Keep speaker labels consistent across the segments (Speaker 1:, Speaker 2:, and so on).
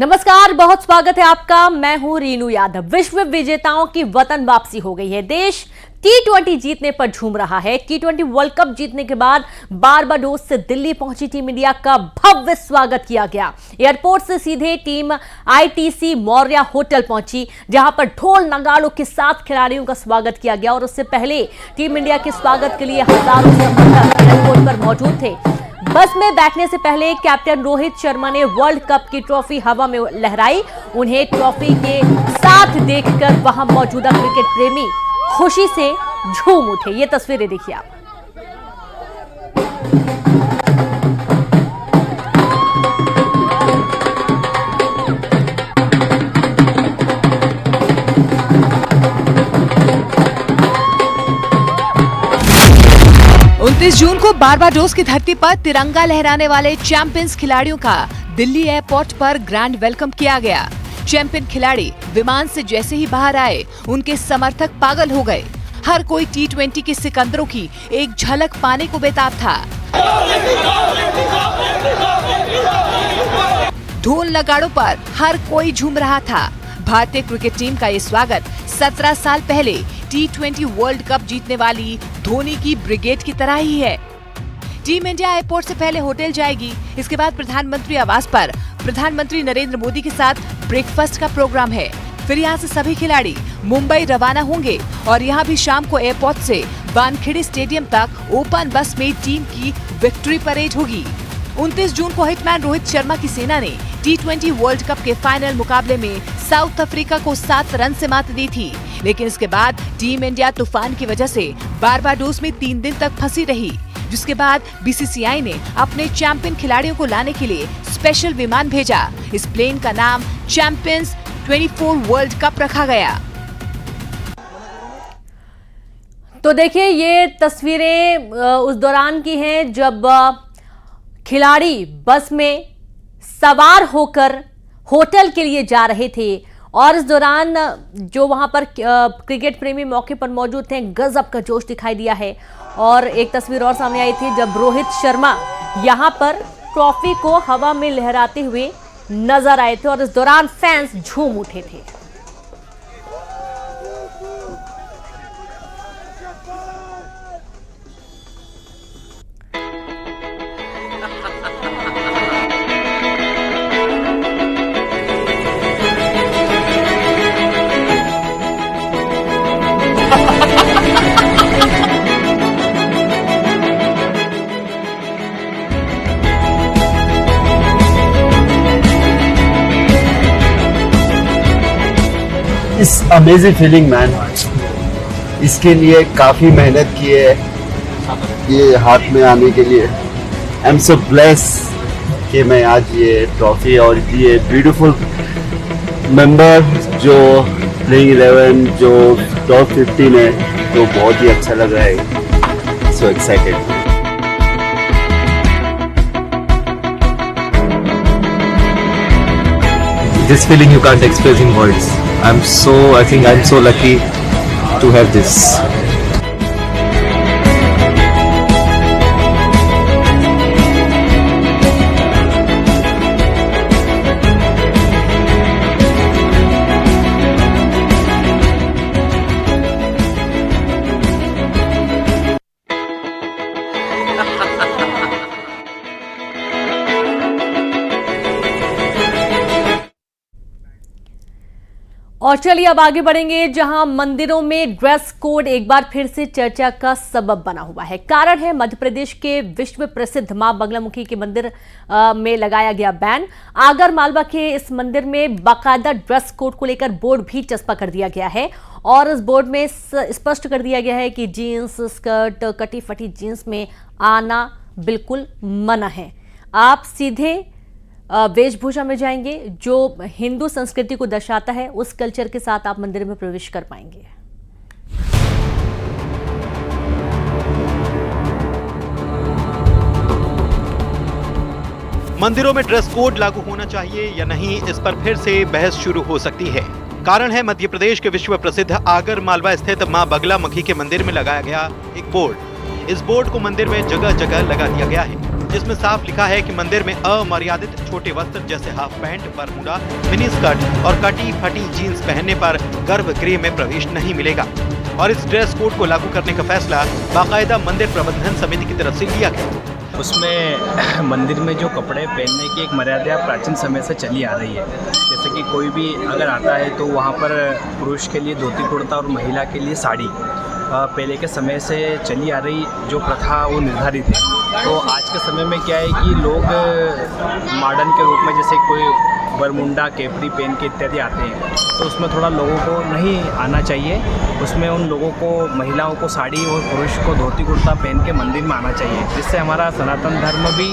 Speaker 1: नमस्कार, बहुत स्वागत है आपका। मैं हूं रीनू यादव। विश्व विजेताओं की वतन वापसी हो गई है। देश T20 जीतने पर झूम रहा है। T20 वर्ल्ड कप जीतने के बाद बारबाडोस से दिल्ली पहुंची टीम इंडिया का भव्य स्वागत किया गया। एयरपोर्ट से सीधे टीम ITC मौर्या होटल पहुंची, जहां पर ढोल नगाड़ों के साथ खिलाड़ियों का स्वागत किया गया। और उससे पहले टीम इंडिया के स्वागत के लिए हजारों समर्थक एयरपोर्ट पर मौजूद थे। बस में बैठने से पहले कैप्टन रोहित शर्मा ने वर्ल्ड कप की ट्रॉफी हवा में लहराई। उन्हें ट्रॉफी के साथ देखकर वहां मौजूदा क्रिकेट प्रेमी खुशी से झूम उठे। ये तस्वीरें देखिए आप।
Speaker 2: 29 जून को बारबाडोस की धरती पर तिरंगा लहराने वाले चैंपियंस खिलाड़ियों का दिल्ली एयरपोर्ट पर ग्रैंड वेलकम किया गया। चैंपियन खिलाड़ी विमान से जैसे ही बाहर आए, उनके समर्थक पागल हो गए। हर कोई T20 के सिकंदरों की एक झलक पाने को बेताब था। ढोल नगाड़ों पर हर कोई झूम रहा था। भारतीय क्रिकेट टीम का ये स्वागत 17 साल पहले T20 वर्ल्ड कप जीतने वाली धोनी की ब्रिगेड की तरह ही है। टीम इंडिया एयरपोर्ट से पहले होटल जाएगी। इसके बाद प्रधानमंत्री आवास पर प्रधानमंत्री नरेंद्र मोदी के साथ ब्रेकफास्ट का प्रोग्राम है। फिर यहाँ से सभी खिलाड़ी मुंबई रवाना होंगे और यहाँ भी शाम को एयरपोर्ट से वानखेड़े स्टेडियम तक ओपन बस में टीम की विक्ट्री परेड होगी। 29 जून को हिटमैन रोहित शर्मा की सेना ने T20 वर्ल्ड कप के फाइनल मुकाबले में साउथ अफ्रीका को 7 रन से मात दी थी। लेकिन इसके बाद टीम इंडिया तूफान की वजह से बारबाडोस में 3 दिन तक फंसी रही, जिसके बाद BCCI ने अपने चैंपियन खिलाड़ियों को लाने के लिए स्पेशल विमान भेजा। इस प्लेन का नाम चैंपियंस 24 वर्ल्ड कप रखा गया।
Speaker 1: तो देखिए, ये तस्वीरें उस दौरान की हैं जब खिलाड़ी बस में सवार होकर होटल के लिए जा रहे थे। और इस दौरान जो वहां पर क्रिकेट प्रेमी मौके पर मौजूद थे, गजब का जोश दिखाई दिया है। और एक तस्वीर और सामने आई थी जब रोहित शर्मा यहां पर ट्रॉफी को हवा में लहराते हुए नजर आए थे और इस दौरान फैंस झूम उठे थे।
Speaker 3: इस अमेजिंग फीलिंग मैन, इसके लिए काफी मेहनत की है ये हाथ में आने के लिए। आई एम सो ब्लेस कि मैं आज ये ट्रॉफी और ये ब्यूटीफुल मेंबर जो प्लेइंग 11 जो टॉप 15 है, तो बहुत ही अच्छा लग रहा है। So excited.
Speaker 4: This feeling you can't express in words. I think I'm so lucky to have this.
Speaker 1: और चलिए अब आगे बढ़ेंगे, जहां मंदिरों में ड्रेस कोड एक बार फिर से चर्चा का सबब बना हुआ है। कारण है मध्य प्रदेश के विश्व प्रसिद्ध मां बगलामुखी के मंदिर में लगाया गया बैन। आगर मालवा के इस मंदिर में बाकायदा ड्रेस कोड को लेकर बोर्ड भी चस्पा कर दिया गया है और इस बोर्ड में स्पष्ट कर दिया गया है कि जीन्स, स्कर्ट, कटी फटी जीन्स में आना बिल्कुल मना है। आप सीधे वेशभूषा में जाएंगे जो हिंदू संस्कृति को दर्शाता है, उस कल्चर के साथ आप मंदिर में प्रवेश कर पाएंगे।
Speaker 5: मंदिरों में ड्रेस कोड लागू होना चाहिए या नहीं, इस पर फिर से बहस शुरू हो सकती है। कारण है मध्य प्रदेश के विश्व प्रसिद्ध आगर मालवा स्थित मां बगलामुखी के मंदिर में लगाया गया एक बोर्ड। इस बोर्ड को मंदिर में जगह जगह लगा दिया गया है। जिसमें साफ लिखा है कि मंदिर में अमर्यादित छोटे वस्त्र जैसे half pant, Bermuda, mini skirt और कटी फटी जीन्स पहनने पर गर्भगृह में प्रवेश नहीं मिलेगा। और इस ड्रेस कोड को लागू करने का फैसला बाकायदा मंदिर प्रबंधन समिति की तरफ से लिया गया।
Speaker 6: उसमें मंदिर में जो कपड़े पहनने की एक मर्यादा प्राचीन समय से चली आ रही है। जैसे कि कोई भी अगर आता है तो वहाँ पर पुरुष के लिए धोती कुर्ता और महिला के लिए साड़ी पहले के समय से चली आ रही जो प्रथा वो निर्धारित है। तो आज के समय में क्या है कि लोग मॉडर्न के रूप में जैसे कोई बरमुंडा, केपरी पहन के इत्यादि आते हैं, तो उसमें थोड़ा लोगों को नहीं आना चाहिए। उसमें उन लोगों को, महिलाओं को साड़ी और पुरुष को धोती कुर्ता पहन के मंदिर में आना चाहिए, जिससे हमारा सनातन धर्म भी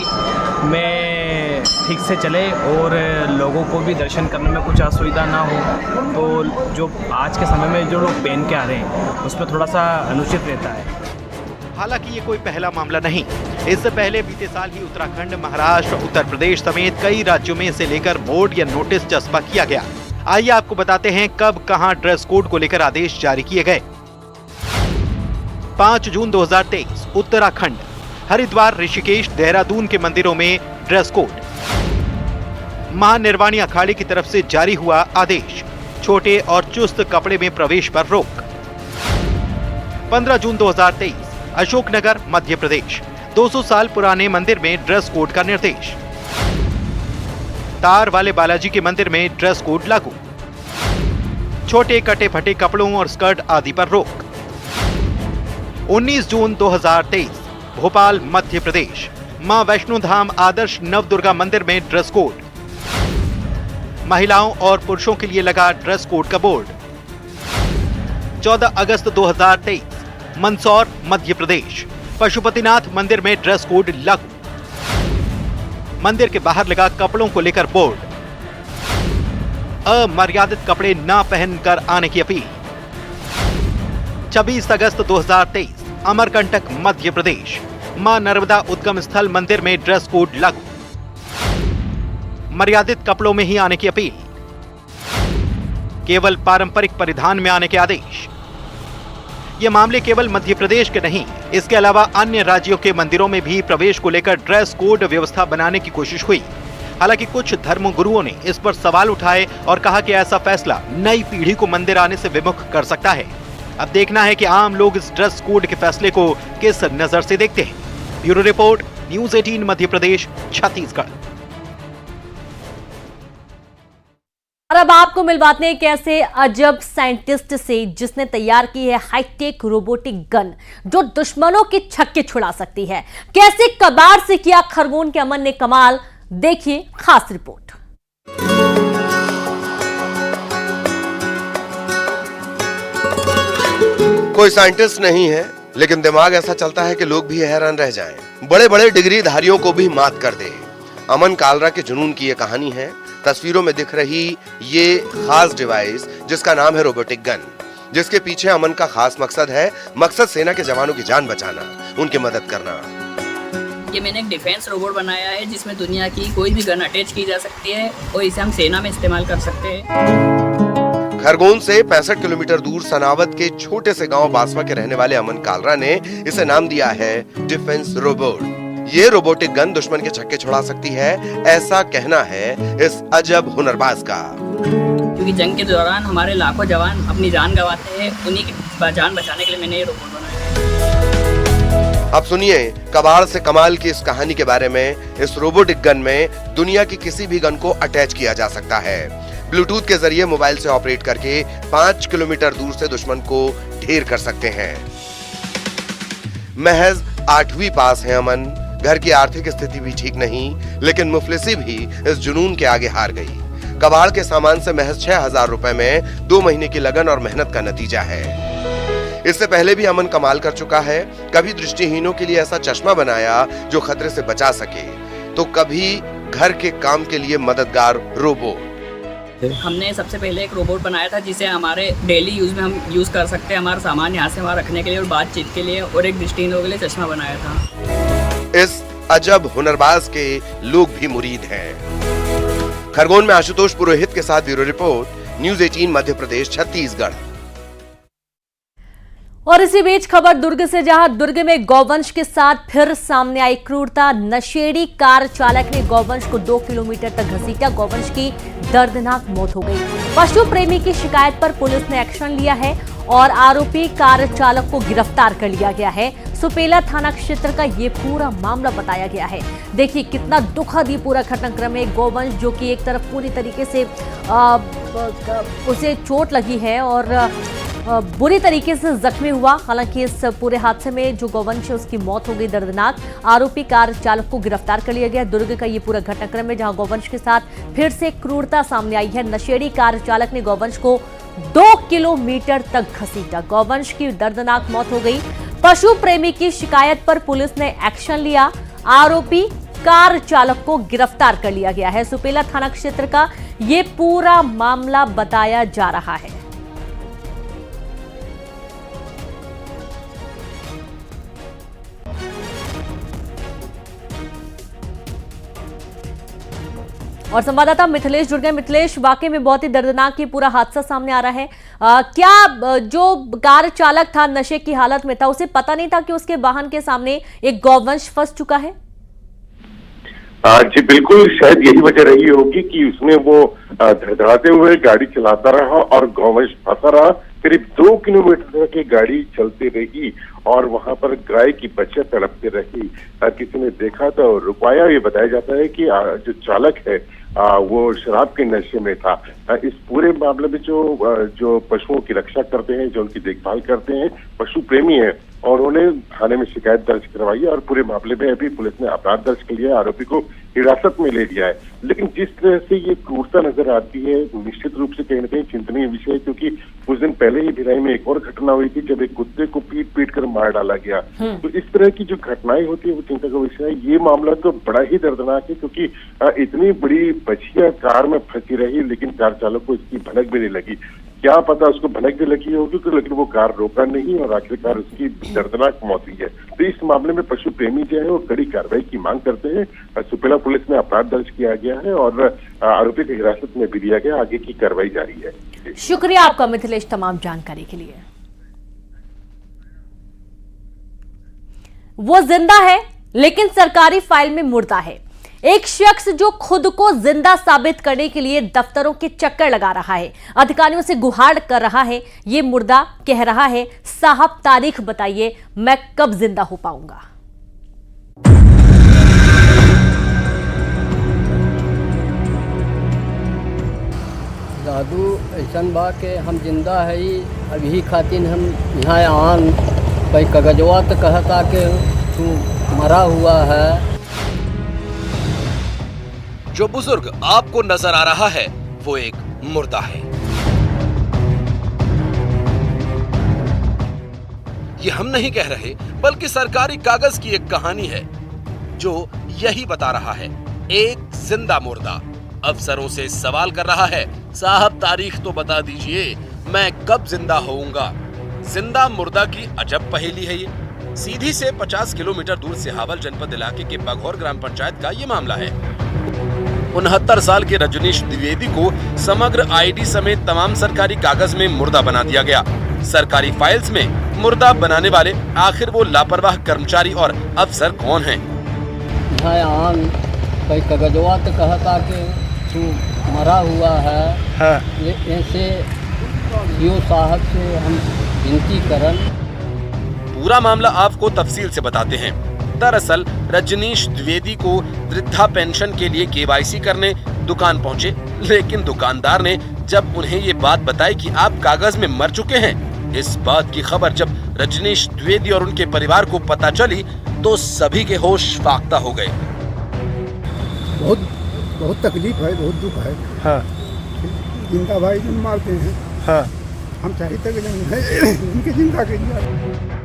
Speaker 6: में ठीक से चले और लोगों को भी दर्शन करने में कुछ असुविधा ना हो। तो जो आज के समय में जो लोग पहन के आ रहे हैं उसमें थोड़ा सा अनुचित रहता है।
Speaker 5: हालांकि ये कोई पहला मामला नहीं। इससे पहले बीते साल ही उत्तराखंड, महाराष्ट्र, उत्तर प्रदेश समेत कई राज्यों में इसे लेकर बोर्ड या नोटिस चस्पा किया गया। आइए आपको बताते हैं कब कहां ड्रेस कोड को लेकर आदेश जारी किए गए। 5 जून 2023 उत्तराखंड, हरिद्वार, ऋषिकेश, देहरादून के मंदिरों में ड्रेस कोड। महानिर्वाणी अखाड़े की तरफ से जारी हुआ आदेश, छोटे और चुस्त कपड़े में प्रवेश पर रोक। 15 जून 2023 अशोकनगर, मध्य प्रदेश, 200 साल पुराने मंदिर में ड्रेस कोड का निर्देश। तार वाले बालाजी के मंदिर में ड्रेस कोड लागू। छोटे कटे फटे कपड़ों और स्कर्ट आदि पर रोक। 19 जून 2023 भोपाल, मध्य प्रदेश, मां वैष्णो धाम आदर्श नवदुर्गा मंदिर में ड्रेस कोड। महिलाओं और पुरुषों के लिए लगा ड्रेस कोड का बोर्ड। 14 अगस्त 2023 मंदसौर, मध्य प्रदेश, पशुपतिनाथ मंदिर में ड्रेस कोड लागू। मंदिर के बाहर लगा कपड़ों को लेकर बोर्ड। अमर्यादित कपड़े न पहनकर आने की अपील। 26 अगस्त 2023 अमरकंटक, मध्य प्रदेश, मां नर्मदा उद्गम स्थल मंदिर में ड्रेस कोड लागू। मर्यादित कपड़ों में ही आने की अपील। केवल पारंपरिक परिधान में आने के आदेश। ये मामले केवल मध्य प्रदेश के नहीं, इसके अलावा अन्य राज्यों के मंदिरों में भी प्रवेश को लेकर ड्रेस कोड व्यवस्था बनाने की कोशिश हुई। हालांकि कुछ धर्म गुरुओं ने इस पर सवाल उठाए और कहा कि ऐसा फैसला नई पीढ़ी को मंदिर आने से विमुख कर सकता है। अब देखना है कि आम लोग इस ड्रेस कोड के फैसले को किस नजर से देखते हैं। Bureau report, news 18 Madhya Pradesh, Chhattisgarh.
Speaker 1: और अब आपको मिलवाते हैं एक ऐसे अजब साइंटिस्ट से जिसने तैयार की है हाईटेक रोबोटिक गन जो दुश्मनों के छक्के छुड़ा सकती है। कैसे कबाड़ से किया खरगोन के अमन ने कमाल, देखिए खास रिपोर्ट।
Speaker 7: कोई साइंटिस्ट नहीं है, लेकिन दिमाग ऐसा चलता है कि लोग भी हैरान रह जाएं। बड़े बड़े डिग्री धारियों को भी मात कर दे। अमन कालरा के जुनून की ये कहानी है। तस्वीरों में दिख रही ये खास डिवाइस जिसका नाम है रोबोटिक गन, जिसके पीछे अमन का खास मकसद है। मकसद सेना के जवानों की जान बचाना, उनकी मदद करना।
Speaker 8: ये मैंने एक डिफेंस रोबोट बनाया है जिसमें दुनिया की कोई भी गन अटैच की जा सकती है और इसे हम सेना में इस्तेमाल कर सकते हैं।
Speaker 7: खरगोन से 65 किलोमीटर दूर सनावत के छोटे से गांव बासवा के रहने वाले अमन कालरा ने इसे नाम दिया है डिफेंस रोबोट। ये रोबोटिक गन दुश्मन के छक्के छुड़ा सकती है, ऐसा कहना है इस अजब हुनरबाज का।
Speaker 8: क्योंकि जंग के दौरान हमारे लाखों जवान अपनी जान गंवाते हैं, उन्हीं की जान बचाने के लिए मैंने ये रोबोट बनाया।
Speaker 7: अब सुनिए कबाड़ से कमाल की इस कहानी के बारे में। इस रोबोटिक गन में दुनिया की किसी भी गन को अटैच किया जा सकता है। ब्लूटूथ के जरिए मोबाइल से ऑपरेट करके 5 किलोमीटर दूर से दुश्मन को ढेर कर सकते हैं। महज 8वीं पास है अमन। घर की आर्थिक स्थिति भी ठीक नहीं, लेकिन मुफलिसी भी इस जुनून के आगे हार गई। कबाड़ के सामान से महज 6000 रुपए में 2 महीने की लगन और मेहनत का नतीजा है। इससे पहले भी अमन कमाल कर चुका है। कभी दृष्टिहीनों के लिए ऐसा चश्मा बनाया जो खतरे से बचा सके, तो कभी घर के काम के लिए मददगार रोबोट।
Speaker 8: हमने सबसे पहले एक रोबोट बनाया था जिसे हमारे डेली यूज में हम यूज कर सकते हैं, हमारा सामान यहाँ से वहाँ रखने के लिए और बातचीत के लिए, और एक दृष्टिहीनों के लिए चश्मा बनाया था।
Speaker 7: इस अजब हुनरबाज के लोग भी मुरीद हैं। खरगोन में आशुतोष पुरोहित के साथ bureau report, news 18 Madhya Pradesh, Chhattisgarh.
Speaker 1: और इसी बीच खबर दुर्ग से, जहां दुर्ग में गौवंश के साथ फिर सामने आई क्रूरता। नशेड़ी कार चालक ने गौवंश को 2 किलोमीटर तक घसीटा। गौवंश की दर्दनाक मौत हो गई। पशु प्रेमी की शिकायत पर पुलिस ने एक्शन लिया है और आरोपी कार चालक को गिरफ्तार कर लिया गया है। सुपेला थाना क्षेत्र का ये पूरा मामला बताया गया है। देखिए कितना दुखद ये पूरा घटनाक्रम है। गौवंश जो कि एक तरफ पूरी तरीके से उसे चोट लगी है और बुरी तरीके से जख्मी हुआ। हालांकि इस पूरे हादसे में जो गौवंश है उसकी मौत हो गई दर्दनाक। आरोपी कार चालक को गिरफ्तार कर लिया गया। दुर्ग का ये पूरा घटनाक्रम है जहां गौवंश के साथ फिर से क्रूरता सामने आई है। नशेड़ी कार चालक ने गौवंश को 2 किलोमीटर तक घसीटा। गौवंश की दर्दनाक मौत हो गई। पशु प्रेमी की शिकायत पर पुलिस ने एक्शन लिया। आरोपी कार चालक को गिरफ्तार कर लिया गया है। सुपेला थाना क्षेत्र का ये पूरा मामला बताया जा रहा है। और संवाददाता मिथिलेश जुड़ गए। मिथिलेश, वाकई में बहुत ही दर्दनाक ये पूरा हादसा सामने आ रहा है। क्या जो कार चालक था नशे की हालत में था, उसे पता नहीं था कि उसके वाहन के सामने एक गौवंश फंस चुका है?
Speaker 9: जी बिल्कुल, शायद यही वजह रही होगी कि उसमें वो धड़धड़ाते हुए गाड़ी चलाता रहा और गौवंश फंसा रहा। करीब 2 किलोमीटर तक की गाड़ी चलती रही और वहां पर गाय की बच्चे तड़पते रही। किसी ने देखा तो रुकवाया। ये बताया जाता है कि जो चालक है वो शराब के नशे में था। इस पूरे मामले में जो पशुओं की रक्षा करते हैं, जो उनकी देखभाल करते हैं, पशु प्रेमी हैं और उन्होंने थाने में शिकायत दर्ज करवाई है और पूरे मामले में अभी पुलिस ने अपराध दर्ज कर लिया है। आरोपी को हिरासत में ले लिया है। लेकिन जिस तरह से ये क्रूरता नजर आती है, निश्चित रूप से कहीं ना कहीं चिंतनीय विषय है, क्योंकि कुछ दिन पहले ही भिलाई में एक और घटना हुई थी जब एक कुत्ते को पीट कर मार डाला गया। तो इस तरह की जो घटनाएं होती है वो चिंता का विषय है। ये मामला तो बड़ा ही दर्दनाक है, क्योंकि इतनी बड़ी बछिया कार में फंसी रही लेकिन कार चालक को इसकी भनक भी नहीं लगी। क्या पता उसको भनक भी लगी होगी, लेकिन वो कार रोका नहीं और आखिरकार उसकी दर्दनाक मौत हुई है। तो इस मामले में पशु प्रेमी जो है वो कड़ी कार्रवाई की मांग करते हैं। सुपेला पुलिस में अपराध दर्ज किया गया है और आरोपी को हिरासत में भी लिया गया। आगे की कार्रवाई जारी है।
Speaker 1: शुक्रिया आपका मिथिलेश तमाम जानकारी के लिए। वो जिंदा है लेकिन सरकारी फाइल में मुर्दा है। एक शख्स जो खुद को जिंदा साबित करने के लिए दफ्तरों के चक्कर लगा रहा है, अधिकारियों से गुहार कर रहा है। ये मुर्दा कह रहा है, साहब तारीख बताइए, मैं कब जिंदा हो पाऊंगा।
Speaker 10: दादू ऐसन बा के हम जिंदा है, अभी खातिर हम यहाँ आन कई कागजवा तो कहता कि तू मरा हुआ है।
Speaker 11: जो बुजुर्ग आपको नजर आ रहा है वो एक मुर्दा है। ये हम नहीं कह रहे, बल्कि सरकारी कागज की एक कहानी है जो यही बता रहा है। एक जिंदा मुर्दा अफसरों से सवाल कर रहा है, साहब तारीख तो बता दीजिए, मैं कब जिंदा होऊंगा। जिंदा मुर्दा की अजब पहेली है ये। सीधी से 50 किलोमीटर दूर सिहावल जनपद इलाके के बघौर ग्राम पंचायत का ये मामला है। 69 साल के रजनीश द्विवेदी को समग्र आईडी समेत तमाम सरकारी कागज में मुर्दा बना दिया गया। सरकारी फाइल्स में मुर्दा बनाने वाले आखिर वो लापरवाह कर्मचारी और अफसर कौन हैं?
Speaker 10: कई कागजवा तो कहता कि तू मरा हुआ है। हाँ। ऐसे यो साहब से हम विनती करन।
Speaker 11: पूरा मामला आपको तफसील से बताते हैं। दरअसल रजनीश द्विवेदी को वृद्धा पेंशन के लिए केवाईसी करने दुकान पहुंचे, लेकिन दुकानदार ने जब उन्हें ये बात बताई कि आप कागज में मर चुके हैं, इस बात की खबर जब रजनीश द्विवेदी और उनके परिवार को पता चली तो सभी के होश फाख्ता हो गए।
Speaker 12: बहुत तकलीफ है, बहुत दुख है। हाँ। जिंदा भाई जन मारते हैं। हाँ। हम चाहते हैं उनकी जिंदा के लिए।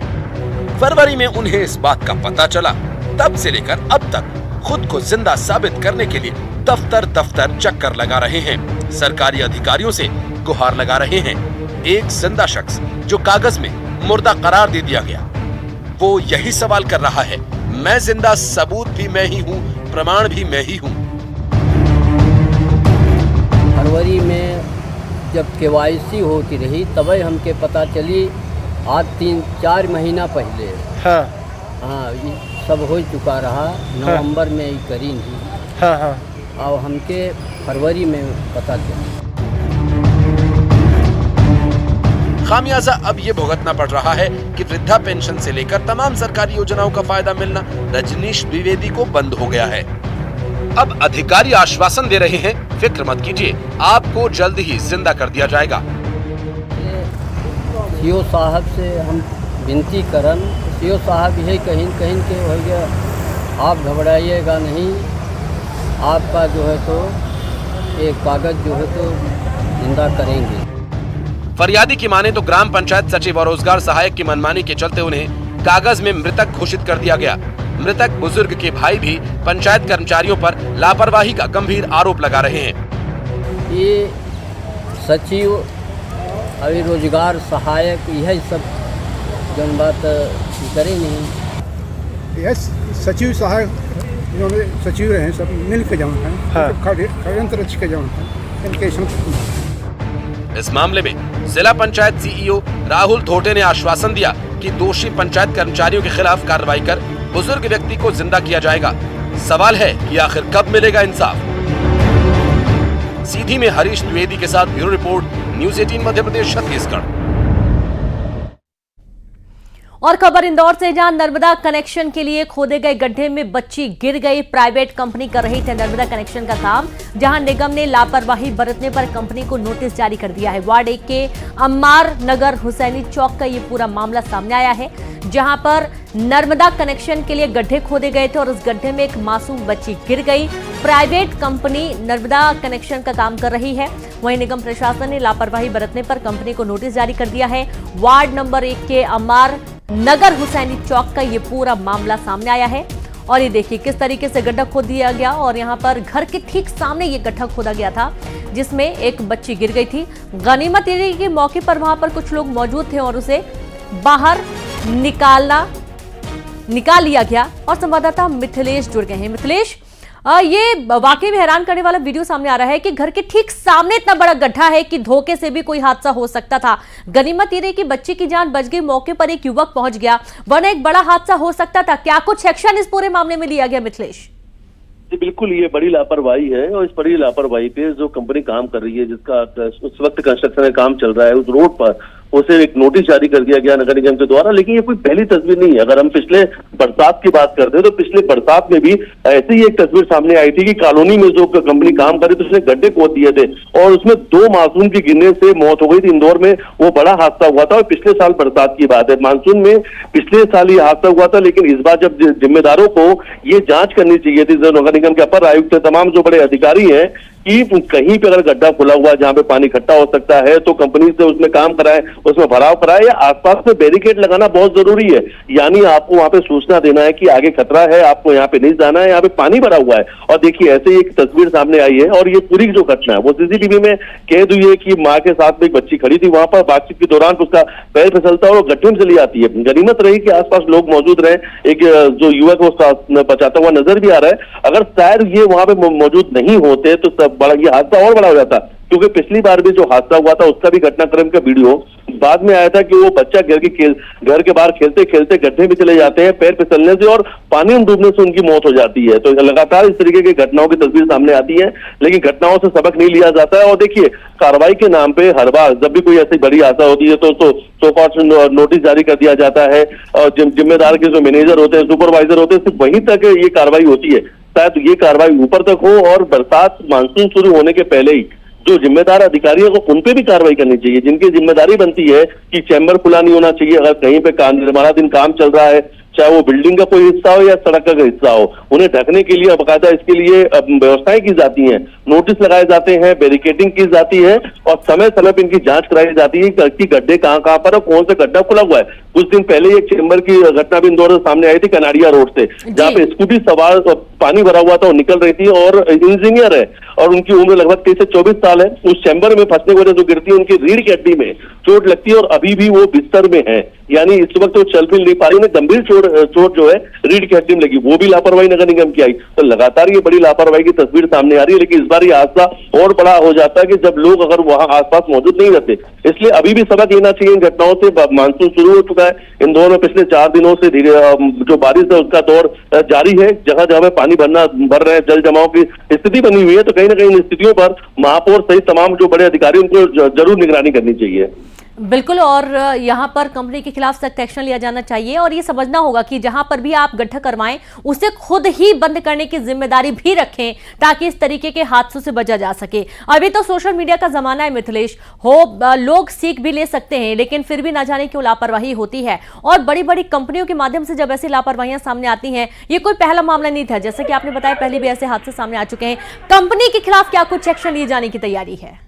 Speaker 11: फरवरी में उन्हें इस बात का पता चला। तब से लेकर अब तक खुद को जिंदा साबित करने के लिए दफ्तर दफ्तर चक्कर लगा रहे हैं, सरकारी अधिकारियों से गुहार लगा रहे हैं। एक जिंदा शख्स जो कागज में मुर्दा करार दे दिया गया, वो यही सवाल कर रहा है, मैं जिंदा, सबूत भी मैं ही हूँ, प्रमाण भी मैं ही हूँ।
Speaker 10: फरवरी में जब केवाईसी होती रही तभी हमके पता चली आज 3-4 महीना पहले।
Speaker 13: हाँ
Speaker 10: हाँ, ये सब हो चुका रहा। नवंबर में ही करी नहीं।
Speaker 13: हाँ हाँ।
Speaker 10: और हमके फरवरी में पता चला।
Speaker 11: खामियाजा अब ये भुगतना पड़ रहा है कि वृद्धा पेंशन से लेकर तमाम सरकारी योजनाओं का फायदा मिलना रजनीश द्विवेदी को बंद हो गया है। अब अधिकारी आश्वासन दे रहे हैं, फिक्र मत कीजिए, आपको जल्द ही जिंदा कर दिया जाएगा।
Speaker 10: सीओ साहब से हम विनती करन, सीओ साहब यही कहीं के हो गया, आप घबराइएगा नहीं, आपका जो है तो एक कागज जो है तो जिंदा करेंगे।
Speaker 11: फरियादी की माने तो ग्राम पंचायत सचिव और रोजगार सहायक की मनमानी के चलते उन्हें कागज में मृतक घोषित कर दिया गया। मृतक बुजुर्ग के भाई भी पंचायत कर्मचारियों पर लापरवाही का गंभीर आरोप लगा रहे हैं।
Speaker 10: ये सचिव अभी रोजगार सहायक यही सब जन बात करे नहीं।
Speaker 12: यस, सचिव सहायक जो सचिव रहे सब मिल के जमा है।
Speaker 13: हाँ।
Speaker 12: षड्यंत्र रच के जमा है इनके।
Speaker 11: इस मामले में जिला पंचायत सीईओ राहुल धोटे ने आश्वासन दिया कि दोषी पंचायत कर्मचारियों के खिलाफ कार्रवाई कर बुजुर्ग व्यक्ति को जिंदा किया जाएगा। सवाल है कि आखिर कब मिलेगा इंसाफ। सीधी में हरीश द्विवेदी के साथ bureau report, news 18 Madhya Pradesh Chhattisgarh.
Speaker 1: और खबर इंदौर से, जहां नर्मदा कनेक्शन के लिए खोदे गए गड्ढे में बच्ची गिर गई। प्राइवेट कंपनी कर रही थी नर्मदा कनेक्शन का काम, जहां निगम ने लापरवाही बरतने पर कंपनी को नोटिस जारी कर दिया है। वार्ड 1 के अम्मार नगर हुसैनी चौक का ये पूरा मामला सामने आया है, जहां पर नर्मदा कनेक्शन के लिए गड्ढे खोदे गए थे और उस गड्ढे में एक मासूम बच्ची गिर गई। प्राइवेट कंपनी नर्मदा कनेक्शन का काम कर रही है, वहीं निगम प्रशासन ने लापरवाही बरतने पर कंपनी को नोटिस जारी कर दिया है। वार्ड नंबर 1 के अम्मार नगर हुसैनी चौक का ये पूरा मामला सामने आया है और ये देखिए किस तरीके से गड्ढा खोद दिया गया और यहाँ पर घर के ठीक सामने ये गड्ढा खोदा गया था जिसमें एक बच्ची गिर गई थी। गनीमत ये कि मौके पर वहां पर कुछ लोग मौजूद थे और उसे बाहर निकाल लिया गया। और संवाददाता मिथिलेश जुड़ गए हैं। मिथिलेश, ये वाकई में हैरान करने वाला वीडियो सामने आ रहा है कि घर के ठीक सामने इतना बड़ा गड्ढा है कि धोखे से भी कोई हादसा हो सकता था। गनीमत ये रही कि बच्ची की जान बच गई, मौके पर एक युवक पहुंच गया, वरना एक बड़ा हादसा हो सकता था। क्या कुछ एक्शन इस पूरे मामले में लिया गया मिथिलेश?
Speaker 14: बिल्कुल, ये बड़ी लापरवाही है और इस बड़ी लापरवाही पे जो कंपनी काम कर रही है, जिसका उस वक्त कंस्ट्रक्शन का काम चल रहा है, उस रोड पर उसे एक नोटिस जारी कर दिया गया नगर निगम के द्वारा। लेकिन ये कोई पहली तस्वीर नहीं है। अगर हम पिछले बरसात की बात करते हैं तो पिछले बरसात में भी ऐसी ही एक तस्वीर सामने आई थी कि कॉलोनी में जो कंपनी काम कर रही थी उसने गड्ढे खोद दिए थे और उसमें 2 मासूम की गिरने से मौत हो गई थी। इंदौर में वो बड़ा हादसा हुआ था और पिछले साल बरसात की बात है, मानसून में पिछले साल ये हादसा हुआ था। लेकिन इस बार जब जिम्मेदारों को ये जांच करनी चाहिए थी, जो नगर निगम के अपर आयुक्त तमाम जो बड़े अधिकारी हैं, कि कहीं पे अगर गड्ढा खुला हुआ है जहां पे पानी इकट्ठा हो सकता है तो कंपनी से उसमें काम कराए, उसमें भराव कराए या आसपास में बैरिकेड लगाना बहुत जरूरी है। यानी आपको वहां पे सूचना देना है कि आगे खतरा है, आपको यहाँ पे नहीं जाना है, यहाँ पे पानी भरा हुआ है। और देखिए ऐसे ही एक तस्वीर सामने आई है और ये पूरी जो घटना है वो सीसीटीवी में कैद हुई है कि माँ के साथ में एक बच्ची खड़ी थी, वहां पर बातचीत के दौरान उसका पैर फिसलता है और गड्ढे में चली आती है। गनीमत रही कि आसपास लोग मौजूद रहे, एक जो युवक वो बचाता हुआ नजर भी आ रहा है। अगर शायद ये वहां पे मौजूद नहीं होते तो सब बड़ा ये हादसा और बड़ा हो जाता, क्योंकि पिछली बार भी जो हादसा हुआ था उसका भी घटनाक्रम का वीडियो बाद में आया था कि वो बच्चा घर के बाहर खेलते खेलते गड्ढे में चले जाते हैं पैर फिसलने से और पानी में डूबने से उनकी मौत हो जाती है। तो लगातार इस तरीके की घटनाओं की तस्वीर सामने आती है, लेकिन घटनाओं से सबक नहीं लिया जाता है। और देखिए कार्रवाई के नाम पे हर बार जब भी कोई ऐसी बड़ी हादसा होती है तो नोटिस जारी कर दिया जाता है और जिम्मेदार के जो मैनेजर होते हैं, सुपरवाइजर होते हैं, सिर्फ वहीं तक ये कार्रवाई होती है। शायद ये कार्रवाई ऊपर तक हो और बरसात मानसून शुरू होने के पहले ही जो जिम्मेदार अधिकारी है उन पे भी कार्रवाई करनी चाहिए, जिनकी जिम्मेदारी बनती है कि चैम्बर खुला नहीं होना चाहिए। अगर कहीं पे निर्माणाधीन काम चल रहा है, चाहे वो बिल्डिंग का कोई हिस्सा हो या सड़क का हिस्सा हो, उन्हें ढकने के लिए बाकायदा इसके लिए व्यवस्थाएं की जाती हैं, नोटिस लगाए जाते हैं, बैरिकेडिंग की जाती है और समय समय पर इनकी जांच कराई जाती है कि गड्ढे कहाँ पर है, कौन सा गड्ढा खुला हुआ है। कुछ दिन पहले एक चैम्बर की घटना भी इंदौर से सामने आई थी कनाडिया रोड से, जहाँ पे स्कूटी सवार पानी भरा हुआ था और निकल रही थी और इंजीनियर है और उनकी उम्र लगभग 23 से 24 साल है। उस चैम्बर में फंसने की वजह जो गिरती है उनकी रीढ़ की हड्डी में चोट लगती है और अभी भी वो बिस्तर में है, यानी इस वक्त वो चल फिर नहीं पा रही, उन्हें गंभीर चोट चोट जो है रीढ़ की हड्डी में लगी, वो भी लापरवाही नगर निगम की आई। तो लगातार ये बड़ी लापरवाही की तस्वीर सामने आ रही है, लेकिन इस बार ये हादसा और बड़ा हो जाता है कि जब लोग अगर वहां आसपास मौजूद नहीं रहते। इसलिए अभी भी सबक लेना चाहिए इन घटनाओं से। मानसून शुरू हो चुका है, इंदौर में पिछले 4 दिनों से जो बारिश है उसका दौर जारी है, जगह जगह में पानी भर रहे हैं, जल जमाव की स्थिति बनी हुई है। तो कहीं ना कहीं इन स्थितियों पर महापौर सहित तमाम जो बड़े अधिकारी उनको जरूर निगरानी करनी चाहिए।
Speaker 1: बिल्कुल, और यहाँ पर कंपनी के खिलाफ सख्त एक्शन लिया जाना चाहिए और ये समझना होगा कि जहां पर भी आप गड्ढा करवाएं उसे खुद ही बंद करने की जिम्मेदारी भी रखें, ताकि इस तरीके के हादसों से बचा जा सके। अभी तो सोशल मीडिया का जमाना है मिथिलेश, लोग सीख भी ले सकते हैं, लेकिन फिर भी ना जाने क्यों लापरवाही होती है। और बड़ी बड़ी कंपनियों के माध्यम से जब ऐसी लापरवाहियां सामने आती हैं, ये कोई पहला मामला नहीं था, जैसे कि आपने बताया पहले भी ऐसे हादसे सामने आ चुके हैं। कंपनी के खिलाफ क्या कुछ एक्शन लिए जाने की तैयारी है?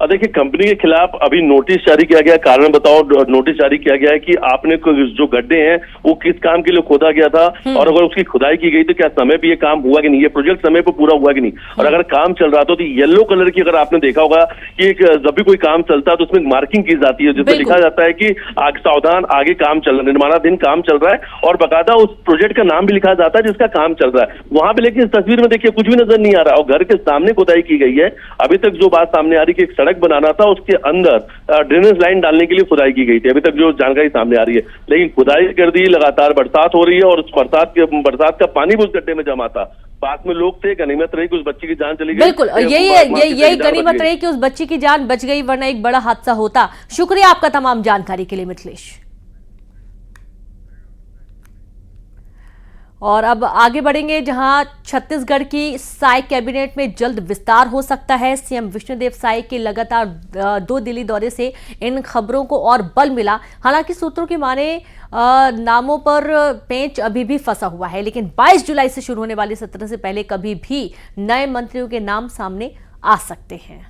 Speaker 14: देखिए, कंपनी के खिलाफ अभी नोटिस जारी किया गया, कारण बताओ नोटिस जारी किया गया है कि आपने जो गड्ढे हैं वो किस काम के लिए खोदा गया था, और अगर उसकी खुदाई की गई तो क्या समय पे ये काम हुआ कि नहीं, ये प्रोजेक्ट समय पे पूरा हुआ कि नहीं। और अगर काम चल रहा था तो येलो कलर की, अगर आपने देखा होगा कि जब भी कोई काम चलता है तो उसमें मार्किंग की जाती है जिसमें लिखा जाता है कि सावधान, आगे काम चल रहा है, निर्माणाधीन काम चल रहा है, और बाकायदा उस प्रोजेक्ट का नाम भी लिखा जाता है जिसका काम चल रहा है वहां पे। लेकिन इस तस्वीर में देखिए कुछ भी नजर नहीं आ रहा, और घर के सामने खुदाई की गई है। अभी तक जो बात सामने आ रही है कि एक सड़क बनाना था, उसके अंदर ड्रेनेज लाइन डालने के लिए खुदाई की गई थी, अभी तक जो जानकारी सामने आ रही है। लेकिन खुदाई कर दी, लगातार बरसात हो रही है और उस बरसात का पानी भी उस गड्ढे में जमा था। पास में लोग थे, गनीमत रही कि उस बच्ची की जान चली गई।
Speaker 1: बिल्कुल, यही गनीमत रही कि उस बच्ची की जान बच गई, वरना एक बड़ा हादसा होता। शुक्रिया आपका तमाम जानकारी के लिए मिथिलेश। और अब आगे बढ़ेंगे, जहां छत्तीसगढ़ की साय कैबिनेट में जल्द विस्तार हो सकता है। सीएम विष्णुदेव साय के लगातार 2 दिल्ली दौरे से इन खबरों को और बल मिला। हालांकि सूत्रों की माने नामों पर पेंच अभी भी फंसा हुआ है, लेकिन 22 जुलाई से शुरू होने वाले सत्र से पहले कभी भी नए मंत्रियों के नाम सामने आ सकते हैं।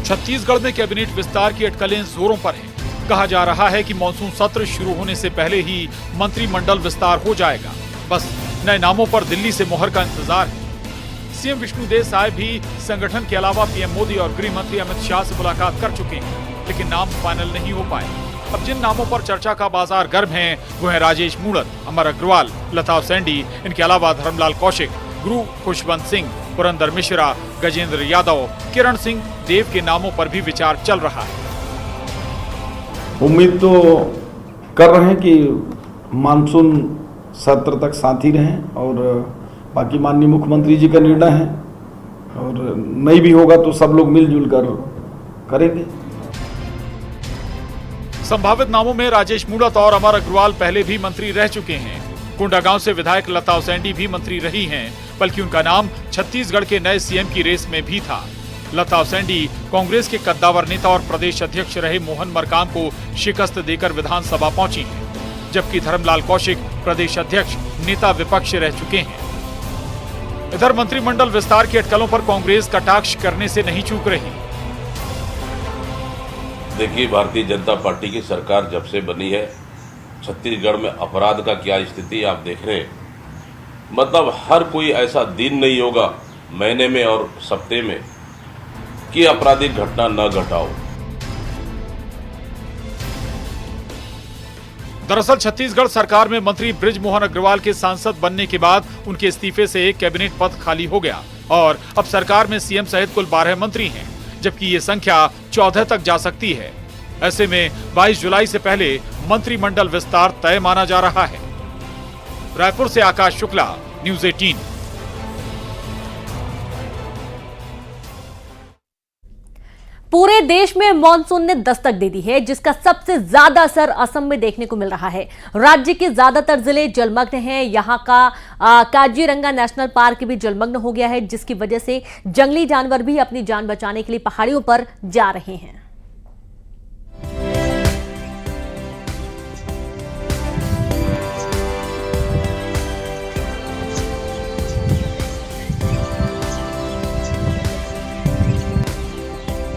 Speaker 13: छत्तीसगढ़ में कैबिनेट विस्तार की अटकलें जोरों पर हैं। कहा जा रहा है कि मॉनसून सत्र शुरू होने से पहले ही मंत्रिमंडल विस्तार हो जाएगा। बस नए नामों पर दिल्ली से मोहर का इंतजार है। सीएम विष्णुदेव साय भी संगठन के अलावा पीएम मोदी और गृह मंत्री अमित शाह से मुलाकात कर चुके हैं, लेकिन नाम फाइनल नहीं हो पाए। अब जिन नामों पर चर्चा का बाजार गर्म है वो है राजेश मूणत, अमर अग्रवाल, लता सेंडी, इनके अलावा धर्मलाल कौशिक, गुरु खुशवंत सिंह, पुरंदर मिश्रा, गजेंद्र यादव, किरण सिंह देव के नामों पर भी विचार चल रहा है।
Speaker 15: उम्मीद तो कर रहे हैं कि मानसून सत्र तक साथ ही रहें, और बाकी माननीय मुख्यमंत्री जी का निर्णय है, और नहीं भी होगा तो सब लोग मिलजुल कर करेंगे।
Speaker 13: संभावित नामों में राजेश मूणत और अमर अग्रवाल पहले भी मंत्री रह चुके हैं। कोंडागांव से विधायक लता सेंडी भी मंत्री रही हैं, बल्कि उनका नाम छत्तीसगढ़ के नए सीएम की रेस में भी था। लता सेंडी कांग्रेस के कद्दावर नेता और प्रदेश अध्यक्ष रहे मोहन मरकाम को शिकस्त देकर विधानसभा पहुंची हैं, जबकि धर्मलाल कौशिक प्रदेश अध्यक्ष नेता विपक्ष रह चुके हैं। इधर मंत्रिमंडल विस्तार की अटकलों पर कांग्रेस कटाक्ष करने से नहीं चूक रही।
Speaker 16: देखिए, भारतीय जनता पार्टी की सरकार जब से बनी है, छत्तीसगढ़ में अपराध का क्या स्थिति आप देख रहे हैं। मतलब हर कोई ऐसा दिन नहीं होगा महीने में और सप्ताह में कि आपराधिक घटना न घटाओ।
Speaker 13: दरअसल छत्तीसगढ़ सरकार में मंत्री बृजमोहन अग्रवाल के सांसद बनने के बाद उनके इस्तीफे से एक कैबिनेट पद खाली हो गया, और अब सरकार में सीएम सहित कुल 12 मंत्री हैं, जबकि ये संख्या 14 तक जा सकती है। ऐसे में 22 जुलाई से पहले मंत्रिमंडल विस्तार तय माना जा रहा है। रायपुर से आकाश शुक्ला, न्यूज़ 18।
Speaker 1: पूरे देश में मानसून ने दस्तक दे दी है, जिसका सबसे ज्यादा असर असम में देखने को मिल रहा है। राज्य के ज्यादातर जिले जलमग्न हैं। यहां का काजीरंगा नेशनल पार्क भी जलमग्न हो गया है, जिसकी वजह से जंगली जानवर भी अपनी जान बचाने के लिए पहाड़ियों पर जा रहे हैं।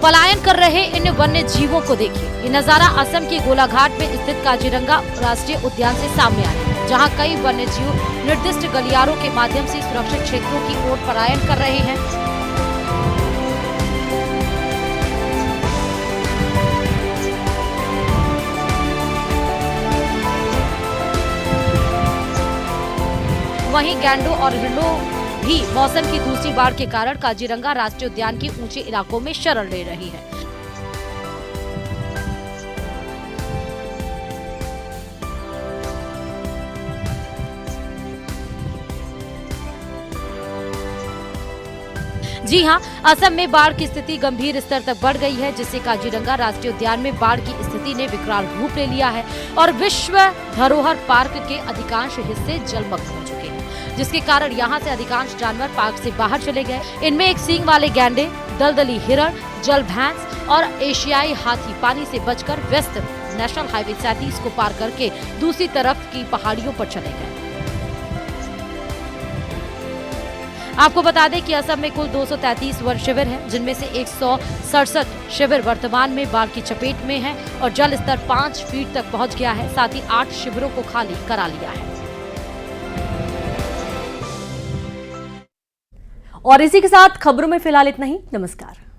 Speaker 17: पलायन कर रहे इन वन्य जीवों को देखिए। ये नजारा असम के गोलाघाट में स्थित काजीरंगा राष्ट्रीय उद्यान से सामने आया है, जहां कई वन्य जीव निर्दिष्ट गलियारों के माध्यम से सुरक्षित क्षेत्रों की ओर पलायन कर रहे हैं। वहीं गैंडों और हिरणों भी मौसम की दूसरी बाढ़ के कारण काजीरंगा राष्ट्रीय उद्यान के ऊंचे इलाकों में शरण ले रही है। जी हां, असम में बाढ़ की स्थिति गंभीर स्तर तक बढ़ गई है, जिससे काजीरंगा राष्ट्रीय उद्यान में बाढ़ की स्थिति ने विकराल रूप ले लिया है और विश्व धरोहर पार्क के अधिकांश हिस्से जलमग्न हो चुके हैं, जिसके कारण यहां से अधिकांश जानवर पार्क से बाहर चले गए। इनमें एक सींग वाले गैंडे, दलदली हिरण, जल भैंस और एशियाई हाथी पानी से बचकर वेस्ट नेशनल हाईवे 37 को पार करके दूसरी तरफ की पहाड़ियों पर चले गए। आपको बता दें कि असम में कुल 233 वन शिविर हैं, जिनमें से 167 शिविर वर्तमान में बाढ़ की चपेट में हैं और जल स्तर 5 फीट तक पहुंच गया है। साथ ही 8 शिविरों को खाली करा लिया है।
Speaker 1: और इसी के साथ खबरों में फिलहाल इतना ही। नमस्कार।